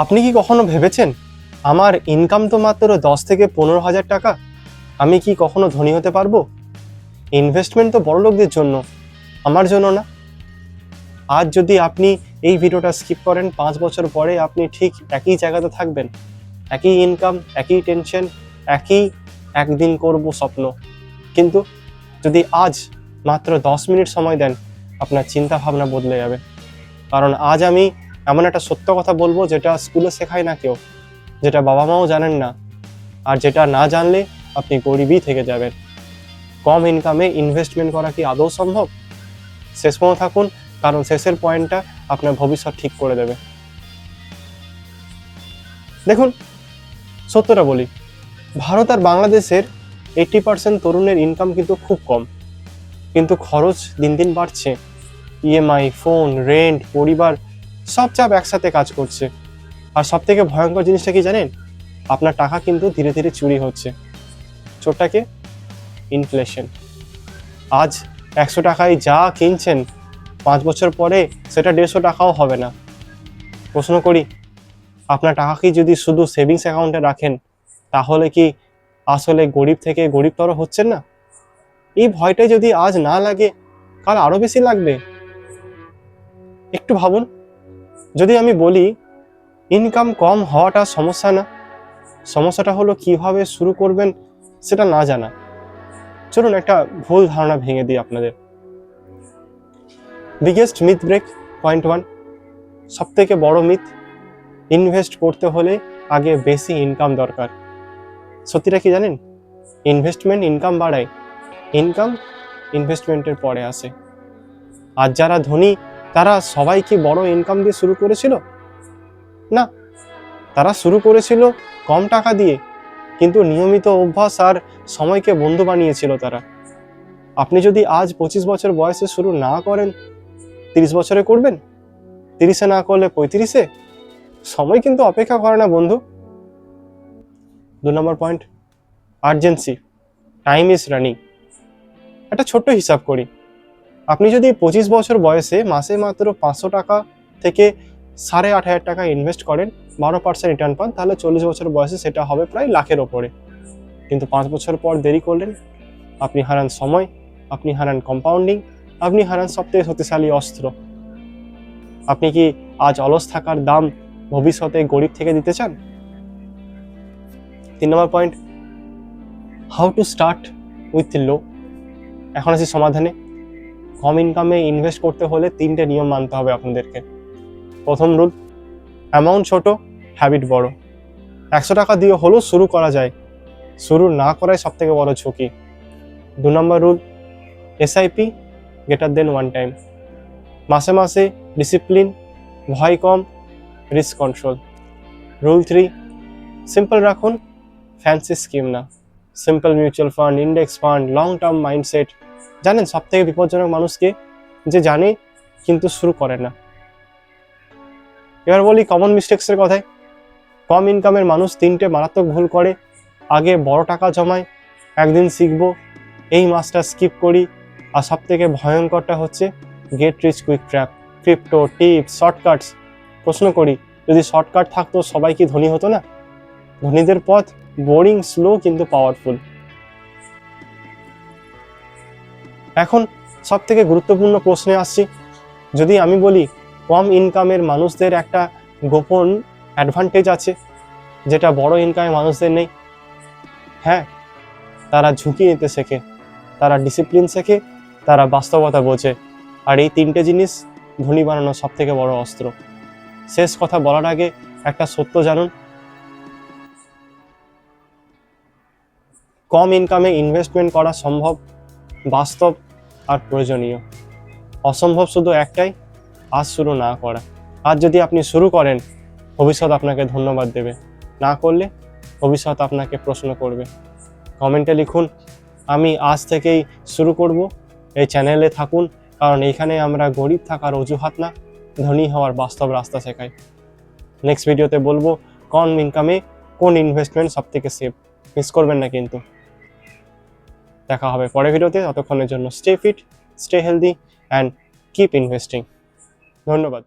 আপনি কি কখনো ভেবেছেন আমার ইনকাম তো মাত্র 10 থেকে 15 হাজার টাকা, আমি কি কখনো ধনী হতে পারবো? ইনভেস্টমেন্ট তো বড় লোকদের জন্য, আমার জন্য না। আজ যদি আপনি এই ভিডিওটা স্কিপ করেন, 5 বছর পরে আপনি ঠিক একই জায়গাতে থাকবেন, একই ইনকাম, একই টেনশন, একই একদিন করব স্বপ্ন। কিন্তু যদি আজ মাত্র 10 মিনিট সময় দেন, আপনার চিন্তা ভাবনা বদলে যাবে। কারণ আজ আমি এমন একটা সত্য কথা বলবো যেটা স্কুলে শেখায় না কেউ, যেটা বাবা মাও জানেন না, আর যেটা না জানলে আপনি গরিবই থেকে যাবেন। কম ইনকামে ইনভেস্টমেন্ট করা কি আদৌ সম্ভব? শেষ পর্যন্ত থাকুন, কারণ শেষের পয়েন্টটা আপনার ভবিষ্যৎ ঠিক করে দেবে। দেখুন, সত্যটা বলি, ভারত আর বাংলাদেশের 80% তরুণের ইনকাম কিন্তু খুব কম, কিন্তু খরচ দিন দিন বাড়ছে। ইএমআই, ফোন, রেন্ট, পরিবার, সব চাপ একসাথে কাজ করছে। আর সব থেকে ভয়ঙ্কর জিনিসটা কি জানেন? আপনার টাকা কিন্তু ধীরে ধীরে চুরি হচ্ছে। ছোটটাকে ইনফ্লেশন। আজ 100 টাকায় যা কিনছেন, 5 বছর পরে সেটা 150 টাকাও হবে না। প্রশ্ন করি, আপনার টাকা কি যদি শুধু সেভিংস অ্যাকাউন্টে রাখেন, তাহলে কি আসলে গরিব থেকে গরিবতর হচ্ছেন না? এই ভয়টাই যদি আজ না লাগে, কাল আরো বেশি লাগবে। একটু ভাবুন, যদি আমি বলি ইনকাম কম হওয়াটা সমস্যা না, সমস্যাটা হলো কিভাবে শুরু করবেন সেটা না জানা। চলুন একটা ভুল ধারণা ভেঙে দিই আপনাদের। বিগেস্ট মিথ ব্রেক, পয়েন্ট 1, সব থেকে বড় মিথ, ইনভেস্ট করতে হলে আগে বেশি ইনকাম দরকার। সত্যিটা কি জানেন? ইনভেস্টমেন্ট ইনকাম বাড়ায়, ইনকাম ইনভেস্টমেন্টের পরে আসে। আর যারা ধনী, তারা সবাই কি বড় ইনকাম দিয়ে শুরু করেছিল? না, তারা শুরু করেছিল কম টাকা দিয়ে, কিন্তু নিয়মিত অভ্যাস আর সময়কে বন্ধু বানিয়েছিল তারা। আপনি যদি আজ 25 বছর বয়সে শুরু না করেন, 30 বছরে করবেন, 30-এ না করলে 35-এ। সময় কিন্তু অপেক্ষা করে না বন্ধু। 2 number point, urgency, time is running. একটা ছোট্ট হিসাব করি, আপনি যদি 25 বছর বয়সে মাসে মাত্র 500 টাকা থেকে 8,500 টাকা ইনভেস্ট করেন, 12% রিটার্ন পান, তাহলে 40 বছর বয়সে সেটা হবে প্রায় লাখের ওপরে। কিন্তু 5 বছর পর দেরি করলেন, আপনি হারান সময়, আপনি হারান কম্পাউন্ডিং, আপনি হারান সবথেকে শক্তিশালী অস্ত্র। আপনি কি আজ অলস থাকার দাম ভবিষ্যতে গরিব থেকে দিতে চান? 3 number point, how to start with low. এখন আসি সমাধানে। কম ইনকামে ইনভেস্ট করতে হলে 3টে নিয়ম মানতে হবে আপনাদেরকে। প্রথম রুল, অ্যামাউন্ট ছোট, হ্যাবিট বড়। 100 টাকা দিয়ে হলেও শুরু করা যায়, শুরু না করাই সব থেকে বড় ঝুঁকি। 2 number rule, SIP greater than 1 time. মাসে মাসে ডিসিপ্লিন, ভয় কম, রিস্ক কন্ট্রোল। রুল 3, সিম্পল রাখুন, ফ্যান্সি স্কিম না। Simple mutual fund, index fund, long term mindset. জানেন সব থেকে বিপজ্জনক মানুষকে? যে জানে কিন্তু শুরু করে না। এবার বলি কমন মিস্টেক্সের কথায়। কম ইনকামের মানুষ 3টে মারাত্মক ভুল করে। আগে বড় টাকা জমায়, একদিন শিখবো, এই মাসটা স্কিপ করি। আর সব থেকে ভয়ঙ্করটা হচ্ছে get rich quick trap, crypto, tips, shortcuts. প্রশ্ন করি, যদি শর্টকাট থাকতো সবাই কি ধনী হতো না? ধনীদের পথ বোরিং, স্লো কিন্তু পাওয়ারফুল। এখন সব থেকে গুরুত্বপূর্ণ প্রশ্নে আসছি। যদি আমি বলি কম ইনকামের মানুষদের একটা গোপন অ্যাডভান্টেজ আছে, যেটা বড় ইনকামের মানুষদের নেই। হ্যাঁ, তারা ঝুঁকি নিতে শেখে, তারা ডিসিপ্লিন শেখে, তারা বাস্তবতা বোঝে। আর এই 3টে জিনিস ধনী বানানোর সব থেকে বড় অস্ত্র। শেষ কথা বলার আগে একটা সত্য জানুন, কম ইনকামে ইনভেস্টমেন্ট করা সম্ভব, বাস্তব আর প্রয়োজনীয়। অসম্ভব শুধু একটাই, আজ শুরু না করা। আজ যদি আপনি শুরু করেন, ভবিষ্যৎ আপনাকে ধন্যবাদ দেবে। না করলে ভবিষ্যৎ আপনাকে প্রশ্ন করবে। কমেন্টে লিখুন, আমি আজ থেকেই শুরু করব। এই চ্যানেলে থাকুন, কারণ এইখানে আমরা গরিব থাকার অজুহাত না, ধনী হওয়ার বাস্তব রাস্তা শেখাই। নেক্সট ভিডিওতে বলবো কম ইনকামে কোন ইনভেস্টমেন্ট সব থেকে সেফ। মিস করবেন না কিন্তু। দেখা হবে পরের ভিডিওতে। ততক্ষণের জন্য stay fit, stay healthy and keep investing. ধন্যবাদ।